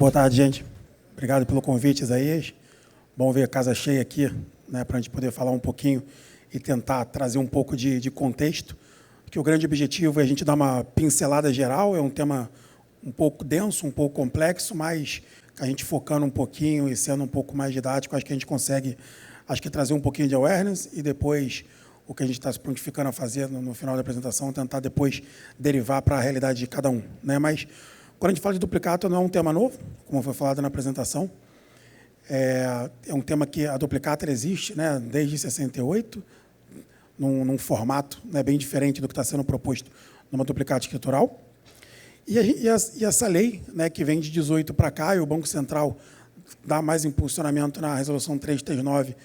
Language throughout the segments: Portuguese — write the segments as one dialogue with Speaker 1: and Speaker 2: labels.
Speaker 1: Boa tarde, gente. Obrigado pelo convite, Isaías. Bom ver a casa cheia aqui, né, para a gente poder falar um pouquinho e tentar trazer um pouco de contexto, que o grande objetivo é a gente dar uma pincelada geral, é um tema um pouco denso, um pouco complexo, mas a gente focando um pouquinho e sendo um pouco mais didático, acho que a gente consegue, trazer um pouquinho de awareness e depois o que a gente está se prontificando a fazer no final da apresentação, tentar depois derivar para a realidade de cada um, né? Mas quando a gente fala de duplicato, não é um tema novo, como foi falado na apresentação. É um tema que a duplicata existe, né, desde 68, num formato, né, bem diferente do que está sendo proposto numa duplicata escritural. E essa lei, né, que vem de 18 para cá, e o Banco Central dá mais impulsionamento na Resolução 339,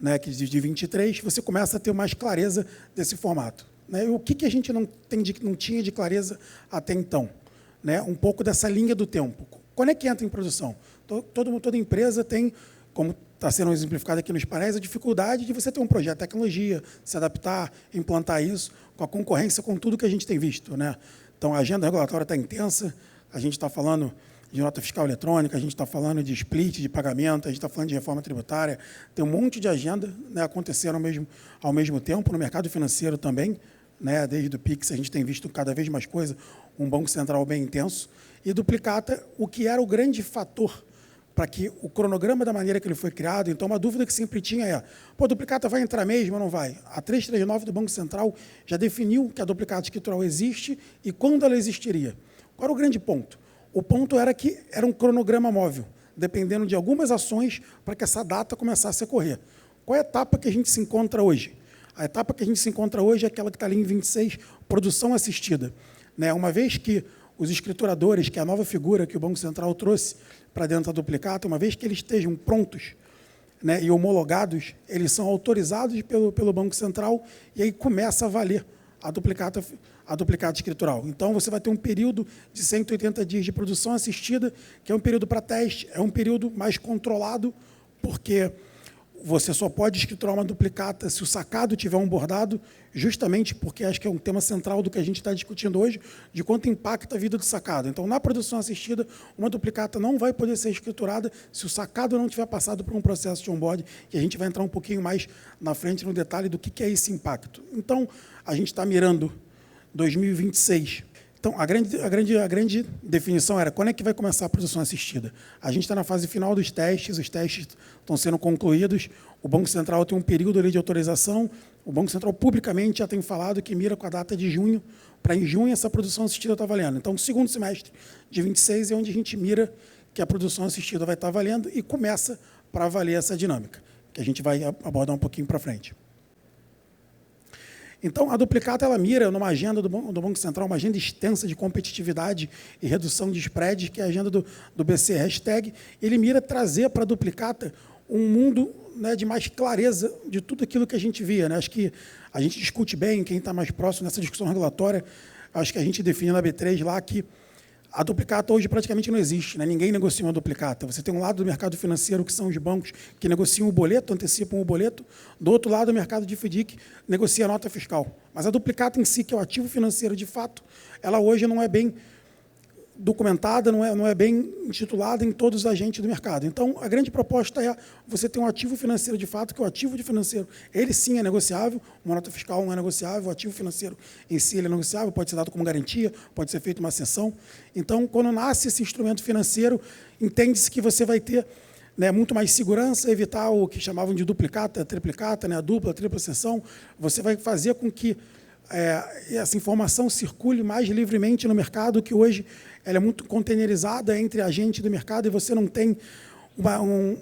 Speaker 1: né, que diz de 23, você começa a ter mais clareza desse formato, né? E o que a gente não tinha de clareza até então? Né, um pouco dessa linha do tempo. Quando é que entra em produção? Toda empresa tem, como está sendo exemplificado aqui nos painéis, a dificuldade de você ter um projeto de tecnologia, se adaptar, implantar isso, com a concorrência, com tudo que a gente tem visto, né? Então, a agenda regulatória está intensa, a gente está falando de nota fiscal eletrônica, a gente está falando de split, de pagamento, a gente está falando de reforma tributária, tem um monte de agenda, né, acontecendo ao mesmo tempo, no mercado financeiro também, né, desde o Pix a gente tem visto cada vez mais coisa, um Banco Central bem intenso, e duplicata, o que era o grande fator para que o cronograma da maneira que ele foi criado, então uma dúvida que sempre tinha é, pô, a duplicata vai entrar mesmo ou não vai? A 339 do Banco Central já definiu que a duplicata escritural existe e quando ela existiria. Qual era o grande ponto? O ponto era que era um cronograma móvel, dependendo de algumas ações para que essa data começasse a correr. Qual é a etapa que a gente se encontra hoje? A etapa que a gente se encontra hoje é aquela que está ali em 26, produção assistida. Né? Uma vez que os escrituradores, que é a nova figura que o Banco Central trouxe para dentro da duplicata, uma vez que eles estejam prontos, né, e homologados, eles são autorizados pelo Banco Central e aí começa a valer a duplicata escritural. Então, você vai ter um período de 180 dias de produção assistida, que é um período para teste, é um período mais controlado, porque você só pode escriturar uma duplicata se o sacado tiver um bordado, justamente porque acho que é um tema central do que a gente está discutindo hoje, de quanto impacta a vida do sacado. Então, na produção assistida, uma duplicata não vai poder ser escriturada se o sacado não tiver passado por um processo de onboard, e a gente vai entrar um pouquinho mais na frente no detalhe do que é esse impacto. Então, a gente está mirando 2026. Então, a grande definição era quando é que vai começar a produção assistida. A gente está na fase final dos testes, os testes estão sendo concluídos, o Banco Central tem um período ali de autorização, o Banco Central publicamente já tem falado que mira com a data de junho, para em junho essa produção assistida estar valendo. Então, o segundo semestre de 26 é onde a gente mira que a produção assistida vai estar valendo e começa para valer essa dinâmica, que a gente vai abordar um pouquinho para frente. Então, a duplicata ela mira numa agenda do Banco Central, uma agenda extensa de competitividade e redução de spread, que é a agenda do BC hashtag. Ele mira trazer para a duplicata um mundo, né, de mais clareza de tudo aquilo que a gente via, né? Acho que a gente discute bem, quem está mais próximo nessa discussão regulatória, acho que a gente define na B3 lá que a duplicata hoje praticamente não existe, né? Ninguém negocia uma duplicata. Você tem um lado do mercado financeiro, que são os bancos que negociam o boleto, antecipam o boleto. Do outro lado, o mercado de FDIC negocia a nota fiscal. Mas a duplicata em si, que é o ativo financeiro de fato, ela hoje não é bem documentada, não é bem intitulada em todos os agentes do mercado. Então, a grande proposta é você ter um ativo financeiro de fato, que o ativo financeiro, ele sim é negociável, uma nota fiscal não é negociável, o ativo financeiro em si ele é negociável, pode ser dado como garantia, pode ser feita uma cessão. Então, quando nasce esse instrumento financeiro, entende-se que você vai ter, né, muito mais segurança, evitar o que chamavam de duplicata, triplicata, né, a dupla, a tripla cessão. Você vai fazer com que essa informação circule mais livremente no mercado, que hoje ela é muito containerizada entre agentes do mercado e você não tem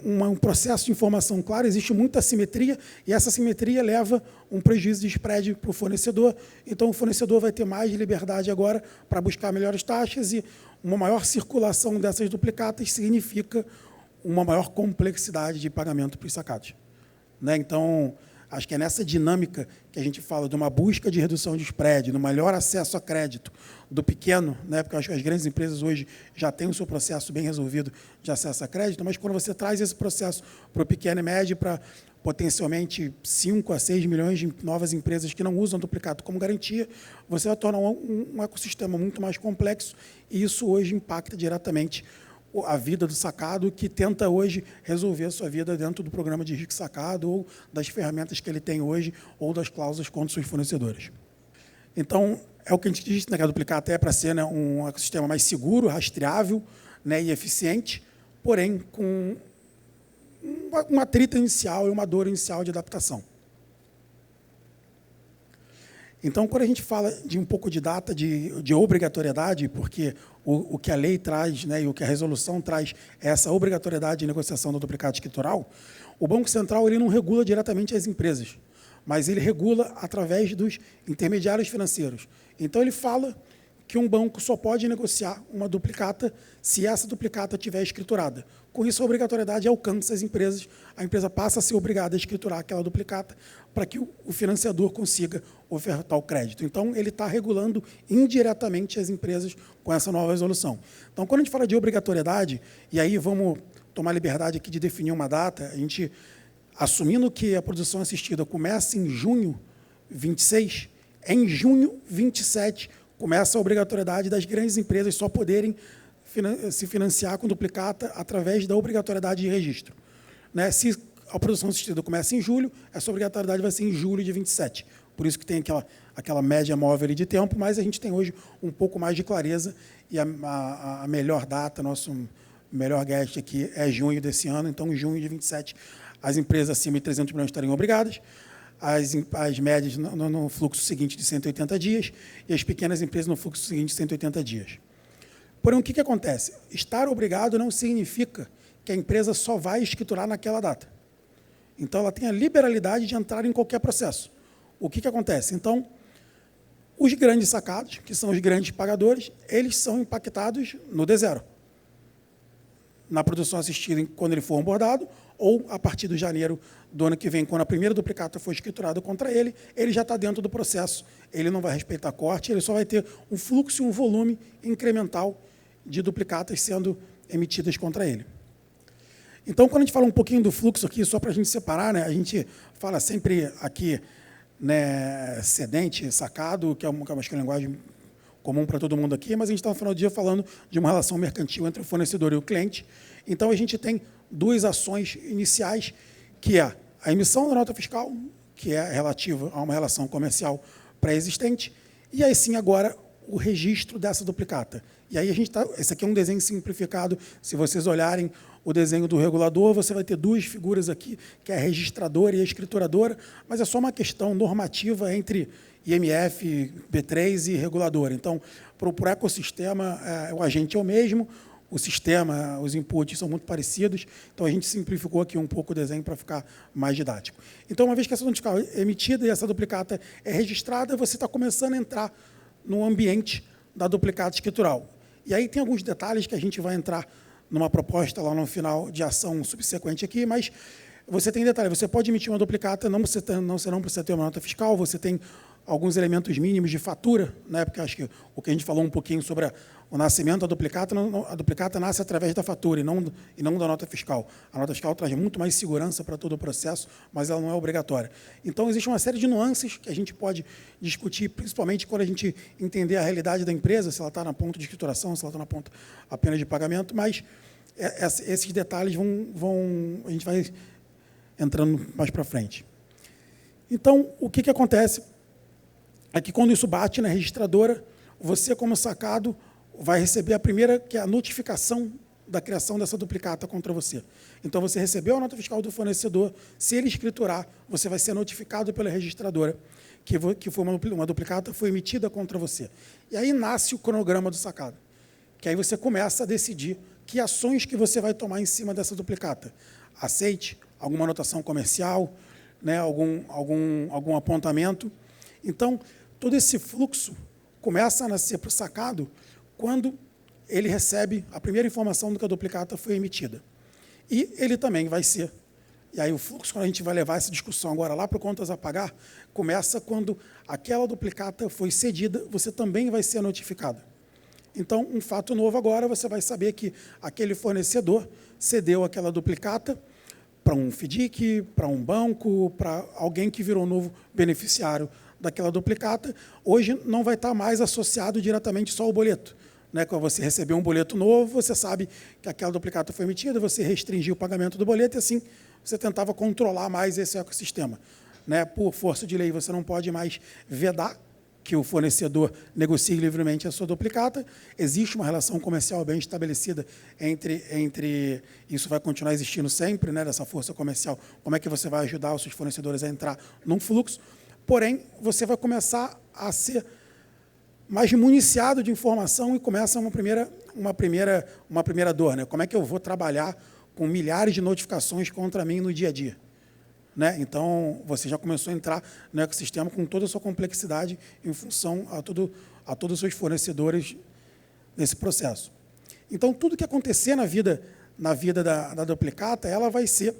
Speaker 1: um processo de informação claro, existe muita assimetria e essa assimetria leva um prejuízo de spread para o fornecedor. Então, o fornecedor vai ter mais liberdade agora para buscar melhores taxas e uma maior circulação dessas duplicatas significa uma maior complexidade de pagamento para os sacados, né? Então, acho que é nessa dinâmica que a gente fala de uma busca de redução de spread, no melhor acesso a crédito do pequeno, né, porque eu acho que as grandes empresas hoje já têm o seu processo bem resolvido de acesso a crédito, mas quando você traz esse processo para o pequeno e médio, para potencialmente 5 a 6 milhões de novas empresas que não usam duplicata como garantia, você vai tornar um ecossistema muito mais complexo e isso hoje impacta diretamente a vida do sacado, que tenta hoje resolver a sua vida dentro do programa de risco sacado ou das ferramentas que ele tem hoje ou das cláusulas contra seus fornecedores. Então, é o que a gente diz, né, que a duplicata é para ser, né, um ecossistema mais seguro, rastreável, né, e eficiente, porém com uma atrito inicial e uma dor inicial de adaptação. Então, quando a gente fala de um pouco de data de obrigatoriedade, porque o que a lei traz, né, e o que a resolução traz é essa obrigatoriedade de negociação do duplicata escritural, o Banco Central ele não regula diretamente as empresas, mas ele regula através dos intermediários financeiros. Então, ele fala que um banco só pode negociar uma duplicata se essa duplicata estiver escriturada. Com isso, a obrigatoriedade alcança as empresas, a empresa passa a ser obrigada a escriturar aquela duplicata para que o financiador consiga ofertar o crédito. Então, ele está regulando indiretamente as empresas com essa nova resolução. Então, quando a gente fala de obrigatoriedade, e aí vamos tomar liberdade aqui de definir uma data, a gente, assumindo que a produção assistida começa em junho 26, em junho 27, começa a obrigatoriedade das grandes empresas só poderem se financiar com duplicata através da obrigatoriedade de registro. Né? Se a produção assistida começa em julho, essa obrigatoriedade vai ser em julho de 27. Por isso que tem aquela média móvel ali de tempo, mas a gente tem hoje um pouco mais de clareza e a melhor data, nosso melhor guest aqui é junho desse ano, então em junho de 27 as empresas acima de 300 milhões estariam obrigadas, as médias no fluxo seguinte de 180 dias e as pequenas empresas no fluxo seguinte de 180 dias. Porém, o que acontece? Estar obrigado não significa que a empresa só vai escriturar naquela data. Então, ela tem a liberalidade de entrar em qualquer processo. O que acontece? Então, os grandes sacados, que são os grandes pagadores, eles são impactados no D0. Na produção assistida, quando ele for onboardado, ou a partir de janeiro do ano que vem, quando a primeira duplicata for escriturada contra ele, ele já está dentro do processo, ele não vai respeitar corte, ele só vai ter um fluxo e um volume incremental de duplicatas sendo emitidas contra ele. Então, quando a gente fala um pouquinho do fluxo aqui, só para a gente separar, né, a gente fala sempre aqui, né, cedente, sacado, que é uma linguagem comum para todo mundo aqui, mas a gente está no final do dia falando de uma relação mercantil entre o fornecedor e o cliente. Então, a gente tem duas ações iniciais, que é a emissão da nota fiscal, que é relativa a uma relação comercial pré-existente, e aí sim agora o registro dessa duplicata. E aí a gente está. Esse aqui é um desenho simplificado. Se vocês olharem o desenho do regulador, você vai ter duas figuras aqui, que é a registradora e a escrituradora, mas é só uma questão normativa entre IMF, B3 e regulador. Então, para o ecossistema, o agente é o mesmo, o sistema, os inputs são muito parecidos, então a gente simplificou aqui um pouco o desenho para ficar mais didático. Então, uma vez que essa nota fiscal é emitida e essa duplicata é registrada, você está começando a entrar no ambiente da duplicata escritural. E aí tem alguns detalhes que a gente vai entrar numa proposta lá no final de ação subsequente aqui, mas você tem detalhe, você pode emitir uma duplicata, não precisa ter uma nota fiscal, você tem alguns elementos mínimos de fatura, né, porque acho que o que a gente falou um pouquinho sobre o nascimento da duplicata, a duplicata nasce através da fatura e não da nota fiscal. A nota fiscal traz muito mais segurança para todo o processo, mas ela não é obrigatória. Então, existe uma série de nuances que a gente pode discutir, principalmente quando a gente entender a realidade da empresa, se ela está na ponta de escrituração, se ela está na ponta apenas de pagamento, mas esses detalhes a gente vai entrando mais para frente. Então, o que acontece é que quando isso bate na registradora, você, como sacado, vai receber a primeira, que é a notificação da criação dessa duplicata contra você. Então, você recebeu a nota fiscal do fornecedor, se ele escriturar, você vai ser notificado pela registradora que foi uma duplicata foi emitida contra você. E aí nasce o cronograma do sacado, que aí você começa a decidir que ações que você vai tomar em cima dessa duplicata. Aceite, alguma anotação comercial, né, algum apontamento. Então, todo esse fluxo começa a nascer para o sacado quando ele recebe a primeira informação de que a duplicata foi emitida. E ele também vai ser. E aí o fluxo, quando a gente vai levar essa discussão agora lá para o contas a pagar, começa quando aquela duplicata foi cedida, você também vai ser notificado. Então, um fato novo agora, você vai saber que aquele fornecedor cedeu aquela duplicata para um FDIC, para um banco, para alguém que virou novo beneficiário daquela duplicata. Hoje não vai estar mais associado diretamente só ao boleto. né? Quando você recebeu um boleto novo, você sabe que aquela duplicata foi emitida, você restringiu o pagamento do boleto e assim você tentava controlar mais esse ecossistema, né? Por força de lei, você não pode mais vedar que o fornecedor negocie livremente a sua duplicata. Existe uma relação comercial bem estabelecida entre isso vai continuar existindo sempre, né, dessa força comercial, como é que você vai ajudar os seus fornecedores a entrar num fluxo, porém, você vai começar a ser mais municiado de informação e começa uma primeira dor, né? Como é que eu vou trabalhar com milhares de notificações contra mim no dia a dia? Né? Então, você já começou a entrar no ecossistema com toda a sua complexidade em função a todos os seus fornecedores nesse processo. Então, tudo que acontecer na vida da duplicata, ela vai ser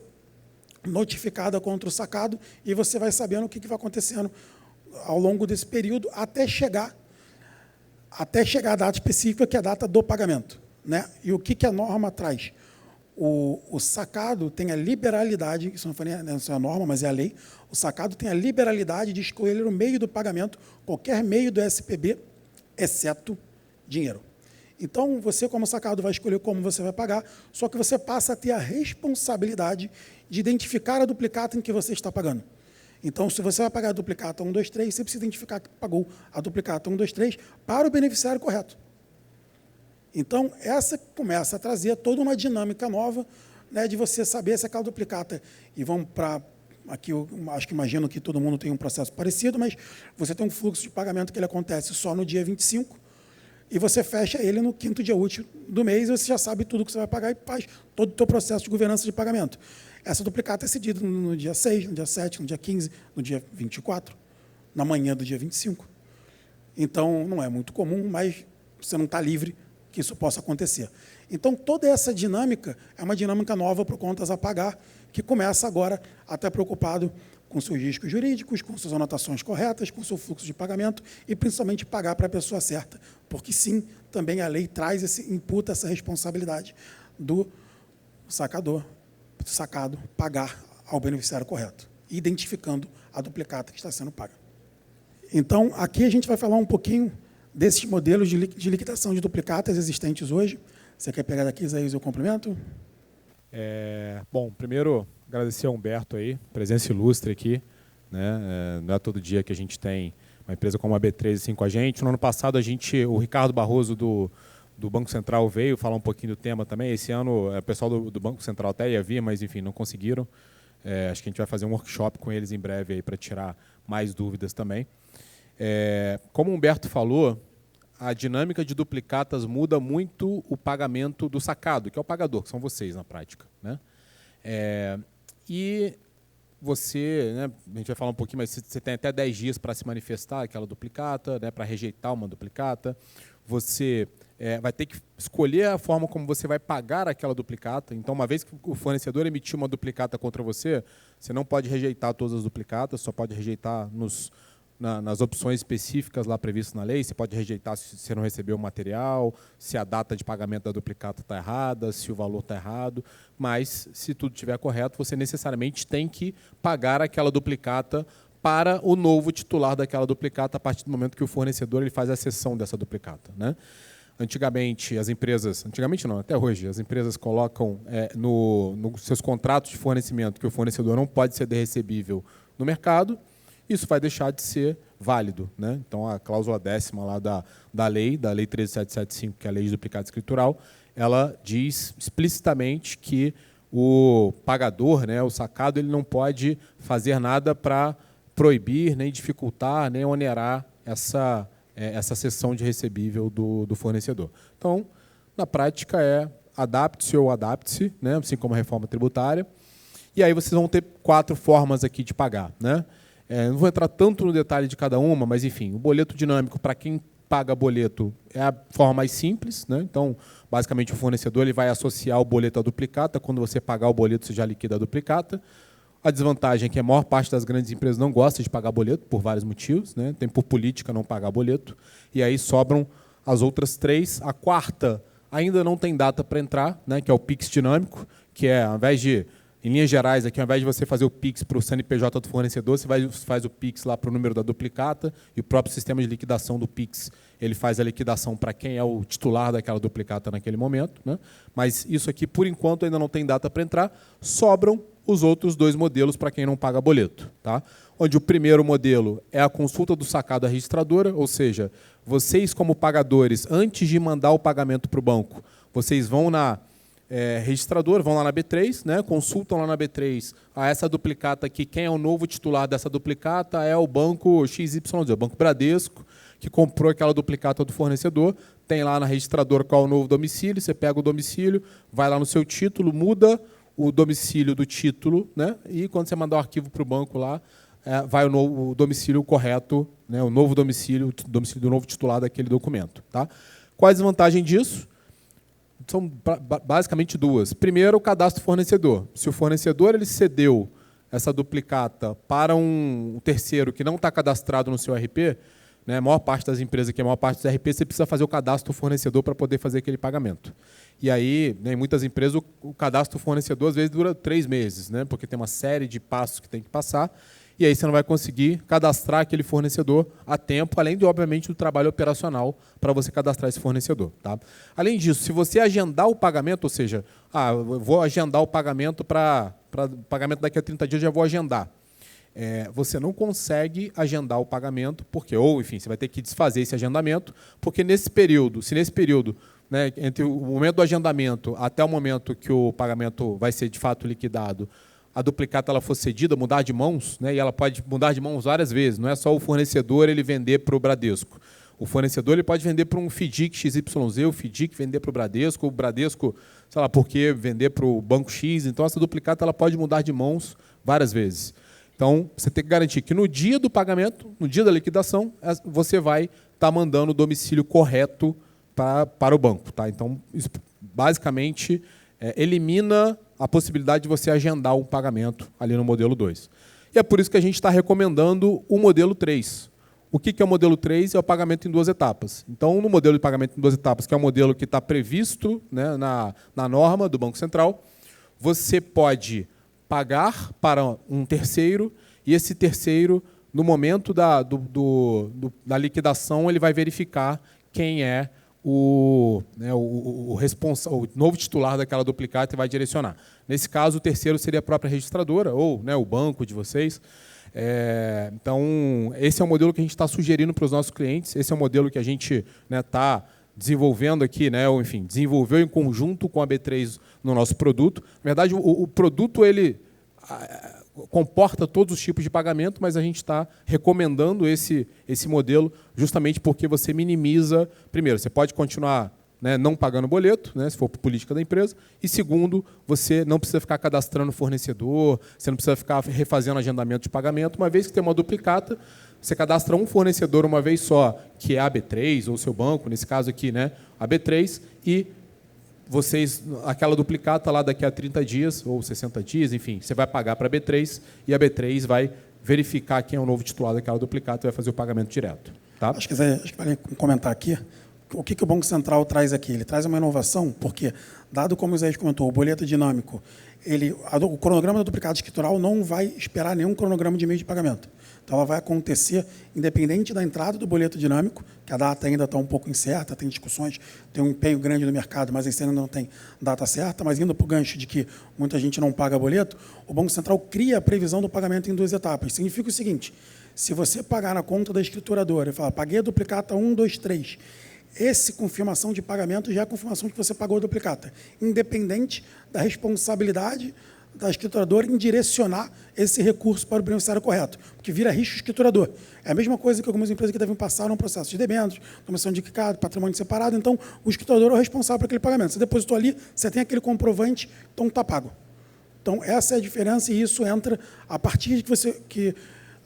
Speaker 1: notificada contra o sacado e você vai sabendo o que vai acontecendo ao longo desse período até chegar a data específica, que é a data do pagamento, né? E o que a norma traz? O sacado tem a liberalidade, isso não é a norma, mas é a lei, o sacado tem a liberalidade de escolher o meio do pagamento, qualquer meio do SPB, exceto dinheiro. Então, você, como sacado, vai escolher como você vai pagar, só que você passa a ter a responsabilidade de identificar a duplicata em que você está pagando. Então, se você vai pagar a duplicata 123, você precisa identificar que pagou a duplicata 123 para o beneficiário correto. Então, essa começa a trazer toda uma dinâmica nova, né, de você saber se aquela duplicata, e vamos para, aqui eu imagino que todo mundo tem um processo parecido, mas você tem um fluxo de pagamento que ele acontece só no dia 25, e você fecha ele no 5º dia útil do mês, e você já sabe tudo que você vai pagar e faz todo o seu processo de governança de pagamento. Essa duplicata é cedida no dia 6, no dia 7, no dia 15, no dia 24, na manhã do dia 25. Então, não é muito comum, mas você não está livre que isso possa acontecer. Então, toda essa dinâmica é uma dinâmica nova para o contas a pagar, que começa agora a estar preocupado com seus riscos jurídicos, com suas anotações corretas, com seu fluxo de pagamento e, principalmente, pagar para a pessoa certa. Porque, sim, também a lei traz imputa essa responsabilidade do sacado pagar ao beneficiário correto, identificando a duplicata que está sendo paga. Então, aqui a gente vai falar um pouquinho desses modelos de liquidação de duplicatas existentes hoje. Você quer pegar daqui, Isaías, o complemento?
Speaker 2: Bom, primeiro, agradecer ao Humberto aí, presença ilustre aqui, né? Não é todo dia que a gente tem uma empresa como a B3 assim com a gente. No ano passado, o Ricardo Barroso, do Banco Central, veio falar um pouquinho do tema também. Esse ano, o pessoal do Banco Central até ia vir, mas, enfim, não conseguiram. Acho que a gente vai fazer um workshop com eles em breve para tirar mais dúvidas também. Como o Humberto falou, a dinâmica de duplicatas muda muito o pagamento do sacado, que é o pagador, que são vocês na prática, né? E você, né, a gente vai falar um pouquinho, mas você tem até 10 dias para se manifestar aquela duplicata, né, para rejeitar uma duplicata. Você vai ter que escolher a forma como você vai pagar aquela duplicata. Então, uma vez que o fornecedor emitiu uma duplicata contra você, você não pode rejeitar todas as duplicatas, só pode rejeitar nas opções específicas lá previstas na lei. Você pode rejeitar se você não recebeu o material, se a data de pagamento da duplicata está errada, se o valor está errado, mas, se tudo estiver correto, você necessariamente tem que pagar aquela duplicata para o novo titular daquela duplicata a partir do momento que o fornecedor ele faz a cessão dessa duplicata, né? Antigamente, até hoje, as empresas colocam nos seus contratos de fornecimento que o fornecedor não pode ceder recebível no mercado. Isso vai deixar de ser válido, né? Então, a cláusula 10ª lá da lei 13775, que é a lei de duplicata escritural, ela diz explicitamente que o pagador, né, o sacado, ele não pode fazer nada para proibir, nem dificultar, nem onerar essa cessão de recebível do fornecedor. Então, na prática, adapte-se ou adapte-se, né, assim como a reforma tributária. E aí vocês vão ter 4 formas aqui de pagar, né? Não vou entrar tanto no detalhe de cada uma, mas, enfim, o boleto dinâmico, para quem paga boleto, é a forma mais simples, né? Então, basicamente, o fornecedor ele vai associar o boleto à duplicata. Quando você pagar o boleto, você já liquida a duplicata. A desvantagem é que a maior parte das grandes empresas não gosta de pagar boleto, por vários motivos, né? Tem por política não pagar boleto. E aí sobram as outras 3. A 4ª ainda não tem data para entrar, né? Que é o Pix dinâmico, que ao invés de Em linhas gerais, aqui, ao invés de você fazer o Pix para o CNPJ do fornecedor, você faz o Pix lá para o número da duplicata e o próprio sistema de liquidação do Pix ele faz a liquidação para quem é o titular daquela duplicata naquele momento. Né? Mas isso aqui, por enquanto, ainda não tem data para entrar. Sobram os outros 2 modelos para quem não paga boleto. Tá? Onde o primeiro modelo é a consulta do sacado à registradora, ou seja, vocês como pagadores, antes de mandar o pagamento para o banco, vocês vão na registradora, vão lá na B3, né, consultam lá na B3 essa duplicata aqui, quem é o novo titular dessa duplicata é o banco XYZ, o Banco Bradesco, que comprou aquela duplicata do fornecedor, tem lá na registradora qual é o novo domicílio, você pega o domicílio, vai lá no seu título, muda o domicílio do título, né, e quando você mandar o arquivo para o banco lá, vai o domicílio correto, né, o novo domicílio do novo titular daquele documento. Tá? Quais as vantagens disso? São basicamente 2. Primeiro, o cadastro fornecedor. Se o fornecedor ele cedeu essa duplicata para um terceiro que não está cadastrado no seu RP, né, a maior parte das empresas aqui, a maior parte dos RP, você precisa fazer o cadastro do fornecedor para poder fazer aquele pagamento. E aí, né, em muitas empresas, o cadastro do fornecedor às vezes dura 3 meses, né, porque tem uma série de passos que tem que passar, e aí você não vai conseguir cadastrar aquele fornecedor a tempo, além, obviamente, do trabalho operacional para você cadastrar esse fornecedor. Tá? Além disso, se você agendar o pagamento, ou seja, eu vou agendar o pagamento para pagamento daqui a 30 dias, já vou agendar. Você não consegue agendar o pagamento, porque, ou, enfim, você vai ter que desfazer esse agendamento, porque nesse período, né, entre o momento do agendamento até o momento que o pagamento vai ser de fato liquidado, a duplicata ela for cedida, mudar de mãos, né, e ela pode mudar de mãos várias vezes, não é só o fornecedor ele vender para o Bradesco. O fornecedor ele pode vender para um FDIC XYZ, o FDIC vender para o Bradesco, sei lá, porque vender para o Banco X. Então, essa duplicata ela pode mudar de mãos várias vezes. Então, você tem que garantir que no dia do pagamento, no dia da liquidação, você vai estar mandando o domicílio correto para o banco. Tá? Então, isso basicamente elimina a possibilidade de você agendar um pagamento ali no modelo 2. E é por isso que a gente está recomendando o modelo 3. O que é o modelo 3? É o pagamento em 2 etapas. Então, no modelo de pagamento em 2 etapas, que é o modelo que está previsto, né, na norma do Banco Central, você pode pagar para um terceiro, e esse terceiro, no momento da liquidação, ele vai verificar quem é o novo titular daquela duplicata e vai direcionar. Nesse caso, o terceiro seria a própria registradora, ou, né, o banco de vocês. Então, esse é o modelo que a gente está sugerindo para os nossos clientes, esse é o modelo que a gente está desenvolvendo aqui, né, ou, enfim, desenvolveu em conjunto com a B3 no nosso produto. Na verdade, o produto ele comporta todos os tipos de pagamento, mas a gente está recomendando esse modelo justamente porque você minimiza. Primeiro, você pode continuar, né, não pagando boleto, né, se for política da empresa, e segundo, você não precisa ficar cadastrando fornecedor, você não precisa ficar refazendo agendamento de pagamento, uma vez que tem uma duplicata, você cadastra um fornecedor uma vez só, que é a B3, ou o seu banco, nesse caso aqui, né, a B3, e aquela duplicata lá daqui a 30 dias, ou 60 dias, enfim, você vai pagar para a B3, e a B3 vai verificar quem é o novo titular daquela duplicata e vai fazer o pagamento direto. Tá?
Speaker 1: Acho que vale comentar aqui. O que o Banco Central traz aqui? Ele traz uma inovação, porque, dado como o Zé comentou, o boleto dinâmico, o cronograma da duplicata escritural não vai esperar nenhum cronograma de meio de pagamento. Então, ela vai acontecer independente da entrada do boleto dinâmico, que a data ainda está um pouco incerta, tem discussões, tem um empenho grande no mercado, mas ainda não tem data certa, mas indo para o gancho de que muita gente não paga boleto, o Banco Central cria a previsão do pagamento em 2 etapas. Significa o seguinte: se você pagar na conta da escrituradora e falar, paguei a duplicata 1, 2, 3, essa confirmação de pagamento já é a confirmação de que você pagou a duplicata, independente da responsabilidade da escrituradora em direcionar esse recurso para o beneficiário correto, porque vira risco escriturador. É a mesma coisa que algumas empresas que devem passar num processo de debendos, comissão de quicado, patrimônio separado, então o escriturador é o responsável por aquele pagamento. Você depositou ali, você tem aquele comprovante, então está pago. Então, essa é a diferença, e isso entra a partir de que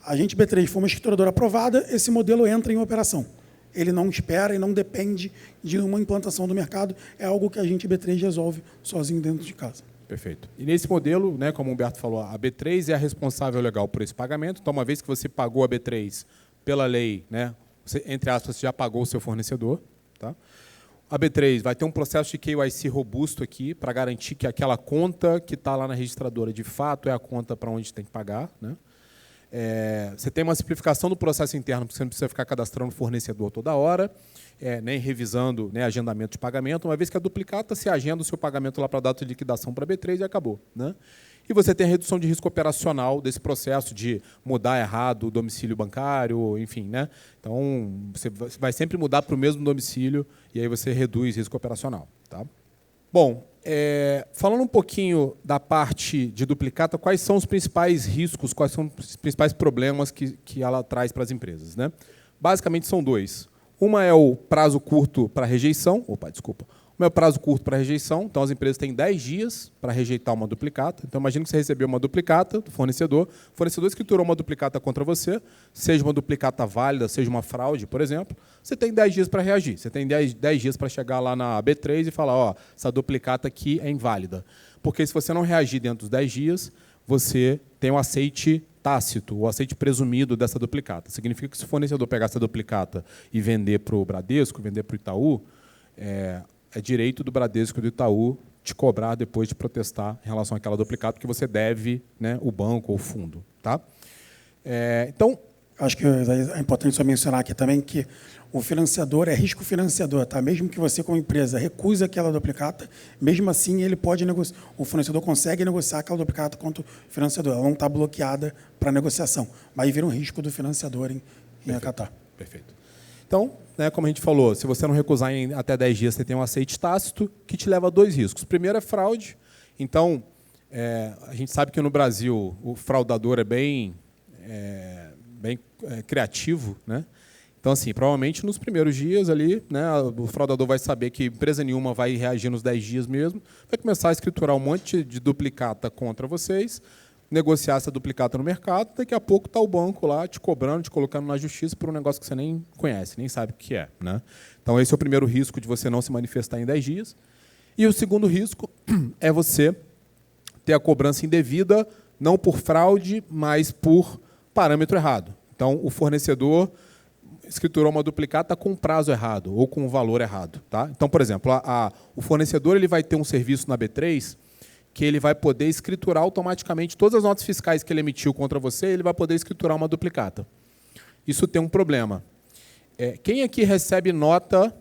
Speaker 1: a gente, B3, for uma escrituradora aprovada, esse modelo entra em operação. Ele não espera e não depende de uma implantação do mercado, é algo que a gente, B3, resolve sozinho dentro de casa.
Speaker 2: Perfeito. E nesse modelo, né, como o Humberto falou, a B3 é a responsável legal por esse pagamento. Então, uma vez que você pagou a B3 pela lei, né, você, entre aspas, já pagou o seu fornecedor. Tá? A B3 vai ter um processo de KYC robusto aqui para garantir que aquela conta que está lá na registradora, de fato, é a conta para onde tem que pagar, né? Você tem uma simplificação do processo interno, porque você não precisa ficar cadastrando fornecedor toda hora, nem revisando, né, agendamento de pagamento. Uma vez que a duplicata, você agenda o seu pagamento lá para a data de liquidação para a B3 e acabou, né? E você tem a redução de risco operacional desse processo de mudar errado o domicílio bancário, enfim, né? Então, você vai sempre mudar para o mesmo domicílio e aí você reduz risco operacional, tá? Bom, falando um pouquinho da parte de duplicata, quais são os principais riscos, quais são os principais problemas que ela traz para as empresas, né? Basicamente são dois. Uma é o prazo curto para rejeição. Uma é o prazo curto para rejeição. Então, as empresas têm 10 dias para rejeitar uma duplicata. Então, imagine que você recebeu uma duplicata do fornecedor. O fornecedor escriturou uma duplicata contra você, seja uma duplicata válida, seja uma fraude, por exemplo. Você tem 10 dias para reagir. Você tem 10 dias para chegar lá na B3 e falar, ó, essa duplicata aqui é inválida. Porque se você não reagir dentro dos 10 dias, você tem um aceite tácito, o aceite presumido dessa duplicata. Significa que se o fornecedor pegar essa duplicata e vender para o Bradesco, vender para o Itaú, é direito do Bradesco e do Itaú te cobrar depois de protestar em relação àquela duplicata, porque você deve, né, o banco ou o fundo. Tá? Então,
Speaker 1: acho que é importante só mencionar aqui também que o financiador é risco financiador, tá? Mesmo que você, como empresa, recuse aquela duplicata, mesmo assim ele pode negociar. O fornecedor consegue negociar aquela duplicata contra o financiador. Ela não está bloqueada para negociação, mas aí vira um risco do financiador em acatar.
Speaker 2: Perfeito. Então, né, como a gente falou, se você não recusar em até 10 dias, você tem um aceite tácito que te leva a dois riscos. O primeiro é fraude. Então, a gente sabe que no Brasil o fraudador é bem criativo, né? Então, assim, provavelmente nos primeiros dias ali, né, o fraudador vai saber que empresa nenhuma vai reagir nos 10 dias mesmo, vai começar a escriturar um monte de duplicata contra vocês, negociar essa duplicata no mercado, daqui a pouco está o banco lá te cobrando, te colocando na justiça por um negócio que você nem conhece, nem sabe o que é, né? Então, esse é o primeiro risco de você não se manifestar em 10 dias. E o segundo risco é você ter a cobrança indevida, não por fraude, mas por parâmetro errado. Então, o fornecedor escriturou uma duplicata com prazo errado ou com valor errado. Tá? Então, por exemplo, o fornecedor ele vai ter um serviço na B3 que ele vai poder escriturar automaticamente todas as notas fiscais que ele emitiu contra você, ele vai poder escriturar uma duplicata. Isso tem um problema. Quem aqui recebe nota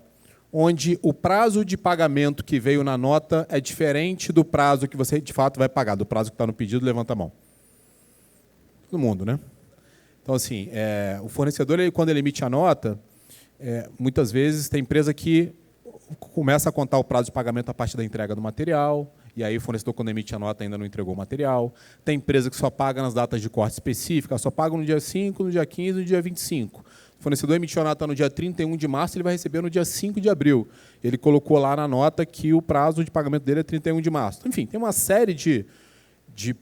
Speaker 2: onde o prazo de pagamento que veio na nota é diferente do prazo que você, de fato, vai pagar, do prazo que está no pedido, levanta a mão. Todo mundo, né? Então, assim, o fornecedor, quando ele emite a nota, muitas vezes tem empresa que começa a contar o prazo de pagamento a partir da entrega do material, e aí o fornecedor, quando emite a nota, ainda não entregou o material. Tem empresa que só paga nas datas de corte específicas, só paga no dia 5, no dia 15 e no dia 25. O fornecedor emitiu a nota no dia 31 de março, ele vai receber no dia 5 de abril. Ele colocou lá na nota que o prazo de pagamento dele é 31 de março. Enfim, tem uma série de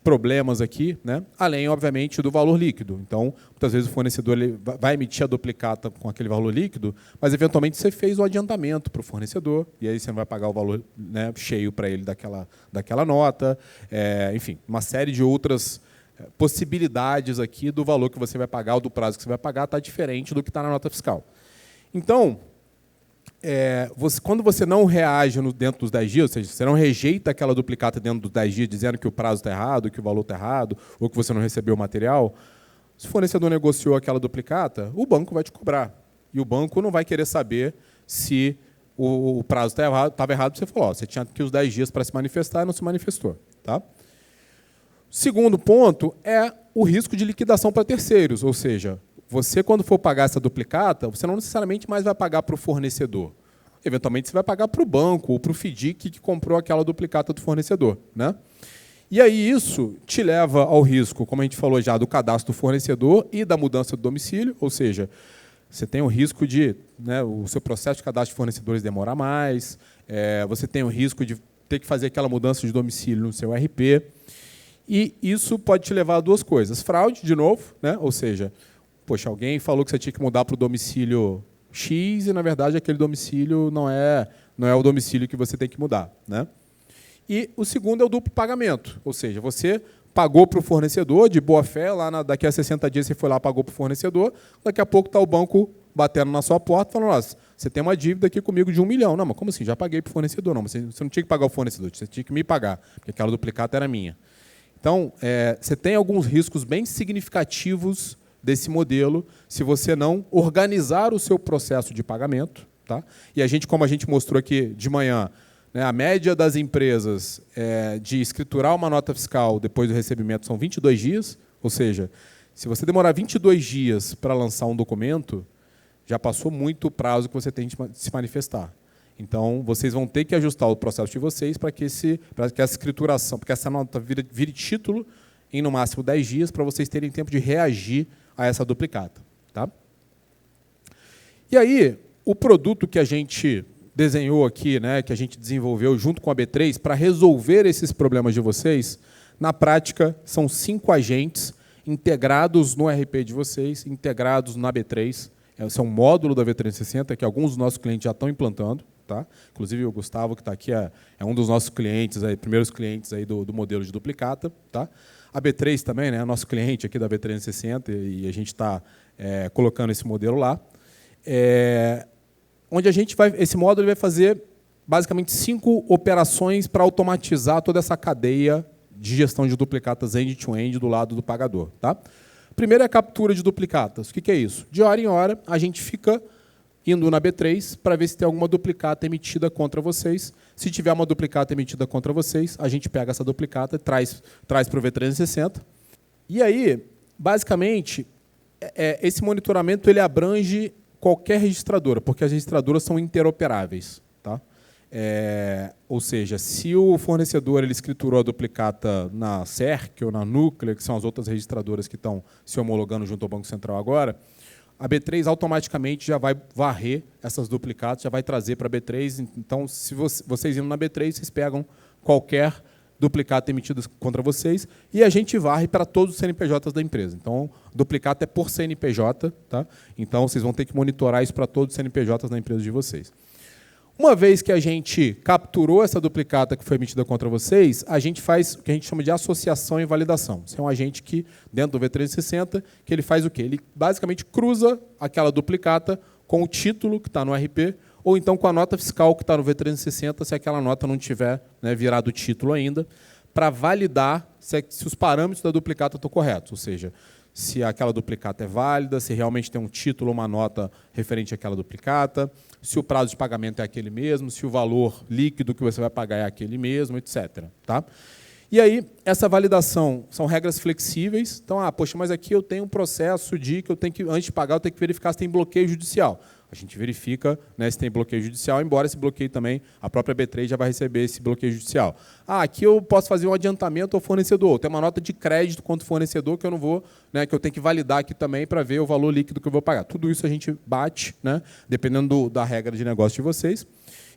Speaker 2: problemas aqui, né? Além, obviamente, do valor líquido. Então, muitas vezes o fornecedor ele vai emitir a duplicata com aquele valor líquido, mas, eventualmente, você fez o adiantamento para o fornecedor, e aí você não vai pagar o valor, né, cheio para ele daquela nota. Enfim, uma série de outras possibilidades aqui do valor que você vai pagar ou do prazo que você vai pagar está diferente do que está na nota fiscal. Então, quando você não reage dentro dos 10 dias, ou seja, você não rejeita aquela duplicata dentro dos 10 dias, dizendo que o prazo está errado, que o valor está errado, ou que você não recebeu o material, se o fornecedor negociou aquela duplicata, o banco vai te cobrar. E o banco não vai querer saber se o prazo estava errado, você falou, você tinha aqui os 10 dias para se manifestar e não se manifestou. Tá? Segundo ponto é o risco de liquidação para terceiros, ou seja, você, quando for pagar essa duplicata, você não necessariamente mais vai pagar para o fornecedor. Eventualmente, você vai pagar para o banco ou para o FDIC que comprou aquela duplicata do fornecedor. Né? E aí isso te leva ao risco, como a gente falou já, do cadastro do fornecedor e da mudança do domicílio, ou seja, você tem o risco de, né, o seu processo de cadastro de fornecedores demorar mais, você tem o risco de ter que fazer aquela mudança de domicílio no seu RP, e isso pode te levar a duas coisas. Fraude, de novo, né, ou seja, poxa, alguém falou que você tinha que mudar para o domicílio X e, na verdade, aquele domicílio não é o domicílio que você tem que mudar. Né? E o segundo é o duplo pagamento, ou seja, você pagou para o fornecedor de boa fé, daqui a 60 dias você foi lá, pagou para o fornecedor, daqui a pouco está o banco batendo na sua porta, falando, nossa, você tem uma dívida aqui comigo de 1 milhão. Não, mas como assim? Já paguei para o fornecedor. Não, você não tinha que pagar o fornecedor, você tinha que me pagar, porque aquela duplicata era minha. Então, você tem alguns riscos bem significativos desse modelo se você não organizar o seu processo de pagamento. Tá? E como a gente mostrou aqui de manhã, né, a média das empresas de escriturar uma nota fiscal depois do recebimento são 22 dias, ou seja, se você demorar 22 dias para lançar um documento, já passou muito o prazo que você tem de se manifestar. Então, vocês vão ter que ajustar o processo de vocês para que essa escrituração, porque essa nota vire título em no máximo 10 dias, para vocês terem tempo de reagir a essa duplicata. Tá? E aí, o produto que a gente desenhou aqui, né, que a gente desenvolveu junto com a B3 para resolver esses problemas de vocês, na prática, são 5 agentes integrados no RP de vocês, integrados na B3. Esse é um módulo da V360 que alguns dos nossos clientes já estão implantando. Tá? Inclusive, o Gustavo, que está aqui, é um dos nossos clientes, primeiros clientes aí do modelo de duplicata. Tá? A B3 também, né, é nosso cliente aqui da V360, e a gente está colocando esse modelo lá. Onde esse módulo vai fazer basicamente 5 operações para automatizar toda essa cadeia de gestão de duplicatas end-to-end do lado do pagador. Tá? Primeiro é a captura de duplicatas. O que é isso? De hora em hora, a gente fica indo na B3 para ver se tem alguma duplicata emitida contra vocês. Se tiver uma duplicata emitida contra vocês, a gente pega essa duplicata e traz para o V360. E aí, basicamente, esse monitoramento ele abrange qualquer registradora, porque as registradoras são interoperáveis. Tá? Ou seja, se o fornecedor ele escriturou a duplicata na CERC ou na Núclea, que são as outras registradoras que estão se homologando junto ao Banco Central agora, a B3 automaticamente já vai varrer essas duplicatas, já vai trazer para a B3. Então, se vocês indo na B3, vocês pegam qualquer duplicata emitida contra vocês e a gente varre para todos os CNPJs da empresa. Então, duplicata é por CNPJ. Tá? Então, vocês vão ter que monitorar isso para todos os CNPJs da empresa de vocês. Uma vez que a gente capturou essa duplicata que foi emitida contra vocês, a gente faz o que a gente chama de associação e validação. Isso é um agente que, dentro do V360, que ele faz o quê? Ele basicamente cruza aquela duplicata com o título que está no RP, ou então com a nota fiscal que está no V360, se aquela nota não tiver, né, virado título ainda, para validar se os parâmetros da duplicata estão corretos, ou seja, se aquela duplicata é válida, se realmente tem um título ou uma nota referente àquela duplicata, se o prazo de pagamento é aquele mesmo, se o valor líquido que você vai pagar é aquele mesmo, etc. Tá? E aí, essa validação são regras flexíveis. Então, poxa, mas aqui eu tenho um processo de que eu tenho que, antes de pagar, eu tenho que verificar se tem bloqueio judicial. A gente verifica, né, se tem bloqueio judicial, embora esse bloqueio também, a própria B3 já vai receber esse bloqueio judicial. Aqui eu posso fazer um adiantamento ao fornecedor. Tem uma nota de crédito contra o fornecedor que eu não vou, né, que eu tenho que validar aqui também para ver o valor líquido que eu vou pagar. Tudo isso a gente bate, né, dependendo da regra de negócio de vocês.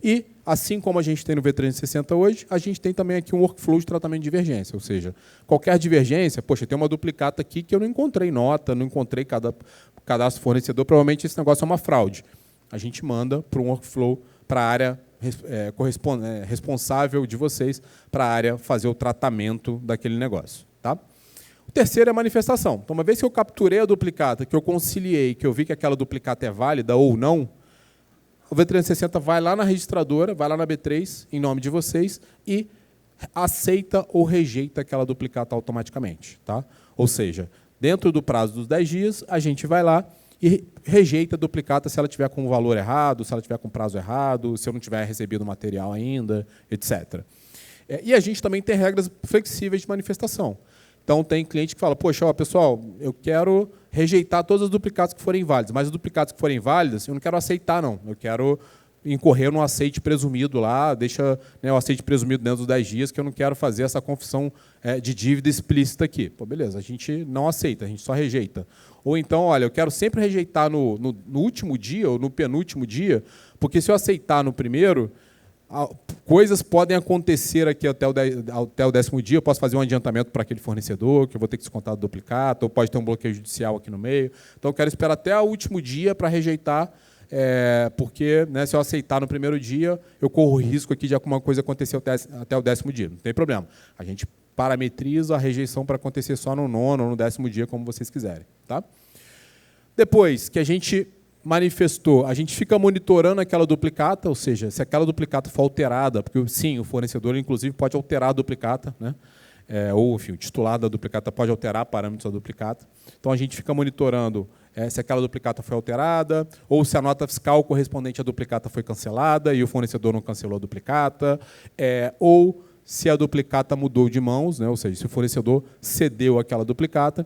Speaker 2: E, assim como a gente tem no V360 hoje, a gente tem também aqui um workflow de tratamento de divergência. Ou seja, qualquer divergência, poxa, tem uma duplicata aqui que eu não encontrei nota, não encontrei cadastro fornecedor, provavelmente esse negócio é uma fraude. A gente manda para um workflow, para a área responsável de vocês, para a área fazer o tratamento daquele negócio. Tá? O terceiro é a manifestação. Então, uma vez que eu capturei a duplicata, que eu conciliei, que eu vi que aquela duplicata é válida ou não, o V360 vai lá na registradora, vai lá na B3, em nome de vocês, e aceita ou rejeita aquela duplicata automaticamente. Tá? Ou seja, dentro do prazo dos 10 dias, a gente vai lá e rejeita a duplicata se ela tiver com o valor errado, se ela tiver com o prazo errado, se eu não tiver recebido o material ainda, etc. E a gente também tem regras flexíveis de manifestação. Então, tem cliente que fala, poxa, ó, pessoal, eu quero rejeitar todas as duplicatas que forem válidas, mas as duplicatas que forem válidas, eu não quero aceitar, não. Eu quero incorrer no aceite presumido lá, deixa, né, o aceite presumido dentro dos 10 dias, que eu não quero fazer essa confissão de dívida explícita aqui. Pô, beleza, a gente não aceita, a gente só rejeita. Ou então, olha, eu quero sempre rejeitar no último dia ou no penúltimo dia, porque se eu aceitar no primeiro, coisas podem acontecer aqui até o 10º dia, eu posso fazer um adiantamento para aquele fornecedor, que eu vou ter que descontar a duplicata, ou pode ter um bloqueio judicial aqui no meio. Então, eu quero esperar até o último dia para rejeitar, porque, né, se eu aceitar no primeiro dia, eu corro o risco aqui de alguma coisa acontecer até o 10º dia. Não tem problema. A gente parametriza a rejeição para acontecer só no 9º ou no 10º dia, como vocês quiserem. Tá? Depois que a gente manifestou, a gente fica monitorando aquela duplicata, ou seja, se aquela duplicata for alterada, porque sim, o fornecedor, inclusive, pode alterar a duplicata, né? Ou, enfim, o titular da duplicata pode alterar parâmetros da duplicata. Então, a gente fica monitorando se aquela duplicata foi alterada, ou se a nota fiscal correspondente à duplicata foi cancelada e o fornecedor não cancelou a duplicata, ou se a duplicata mudou de mãos, né? Ou seja, se o fornecedor cedeu aquela duplicata.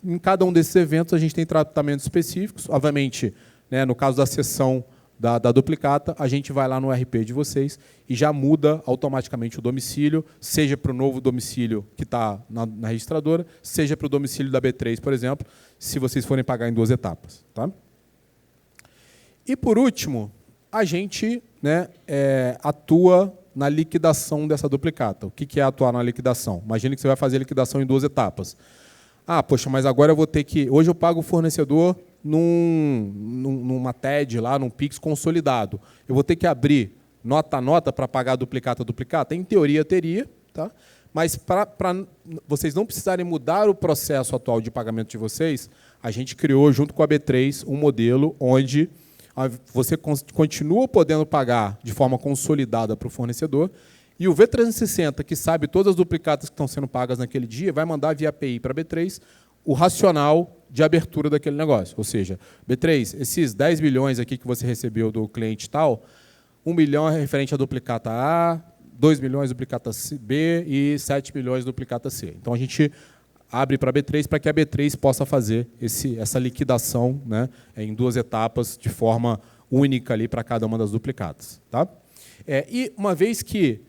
Speaker 2: Em cada um desses eventos, a gente tem tratamentos específicos. Obviamente, né, no caso da cessão da duplicata, a gente vai lá no RP de vocês e já muda automaticamente o domicílio, seja para o novo domicílio que está na registradora, seja para o domicílio da B3, por exemplo, se vocês forem pagar em 2 etapas. Tá? E, por último, a gente, né, atua na liquidação dessa duplicata. O que é atuar na liquidação? Imagine que você vai fazer a liquidação em 2 etapas. Poxa, mas agora eu vou ter que... Hoje eu pago o fornecedor numa TED, lá, num Pix consolidado. Eu vou ter que abrir nota a nota para pagar duplicata a duplicata? Em teoria, teria, tá? Mas para vocês não precisarem mudar o processo atual de pagamento de vocês, a gente criou, junto com a B3, um modelo onde você continua podendo pagar de forma consolidada para o fornecedor, e o V360, que sabe todas as duplicatas que estão sendo pagas naquele dia, vai mandar via API para a B3 o racional de abertura daquele negócio. Ou seja, B3, esses 10 milhões aqui que você recebeu do cliente tal, 1 milhão é referente à duplicata A, 2 milhões duplicata B e 7 milhões duplicata C. Então, a gente abre para a B3 para que a B3 possa fazer essa liquidação, né, em 2 etapas, de forma única ali para cada uma das duplicatas. Tá? E uma vez que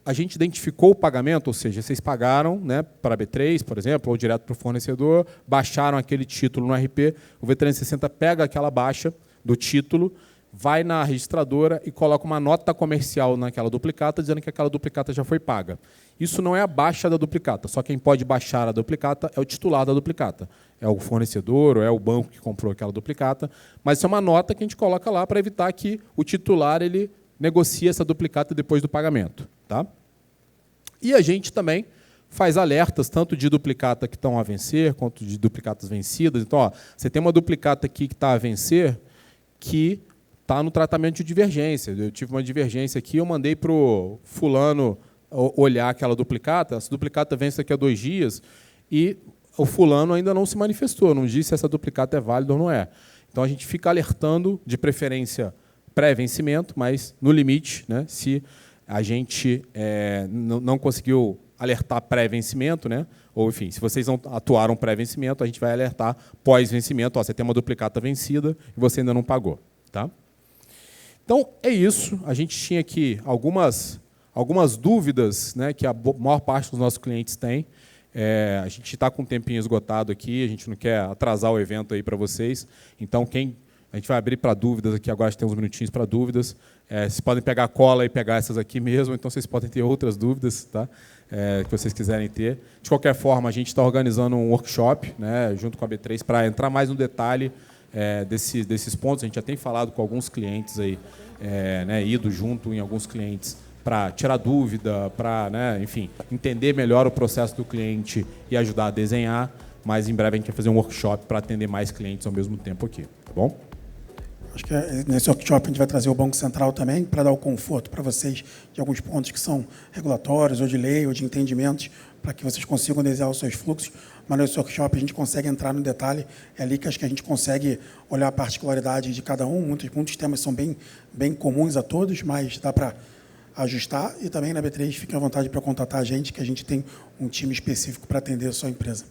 Speaker 2: a gente identificou o pagamento, ou seja, vocês pagaram, né, para a B3, por exemplo, ou direto para o fornecedor, baixaram aquele título no RP, o V360 pega aquela baixa do título, vai na registradora e coloca uma nota comercial naquela duplicata, dizendo que aquela duplicata já foi paga. Isso não é a baixa da duplicata, só quem pode baixar a duplicata é o titular da duplicata. É o fornecedor ou é o banco que comprou aquela duplicata, mas isso é uma nota que a gente coloca lá para evitar que o titular ele negocie essa duplicata depois do pagamento. Tá? E a gente também faz alertas, tanto de duplicata que estão a vencer, quanto de duplicatas vencidas. Então, você tem uma duplicata aqui que está a vencer, que está no tratamento de divergência. Eu tive uma divergência aqui, eu mandei para o fulano olhar aquela duplicata, essa duplicata vence daqui a 2 dias, e o fulano ainda não se manifestou, não disse se essa duplicata é válida ou não é. Então, a gente fica alertando, de preferência pré-vencimento, mas no limite, né, se a gente não conseguiu alertar pré-vencimento, né? Ou, enfim, se vocês não atuaram pré-vencimento, a gente vai alertar pós-vencimento. Você tem uma duplicata vencida e você ainda não pagou. Tá? Então, é isso. A gente tinha aqui algumas dúvidas, né, que a maior parte dos nossos clientes tem. A gente está com um tempinho esgotado aqui, a gente não quer atrasar o evento aí para vocês. Então, a gente vai abrir para dúvidas aqui, agora a gente tem uns minutinhos para dúvidas. Vocês podem pegar a cola e pegar essas aqui mesmo, então vocês podem ter outras dúvidas, tá? Que vocês quiserem ter. De qualquer forma, a gente está organizando um workshop, né, junto com a B3 para entrar mais no detalhe desses pontos. A gente já tem falado com alguns clientes aí, né, ido junto em alguns clientes para tirar dúvida, para, né, enfim, entender melhor o processo do cliente e ajudar a desenhar, mas em breve a gente vai fazer um workshop para atender mais clientes ao mesmo tempo aqui, tá bom?
Speaker 1: Acho que nesse workshop a gente vai trazer o Banco Central também para dar o conforto para vocês de alguns pontos que são regulatórios, ou de lei, ou de entendimentos, para que vocês consigam desenhar os seus fluxos. Mas nesse workshop a gente consegue entrar no detalhe, é ali que acho que a gente consegue olhar a particularidade de cada um. Muitos temas são bem comuns a todos, mas dá para ajustar. E também na B3 fiquem à vontade para contatar a gente, que a gente tem um time específico para atender a sua empresa.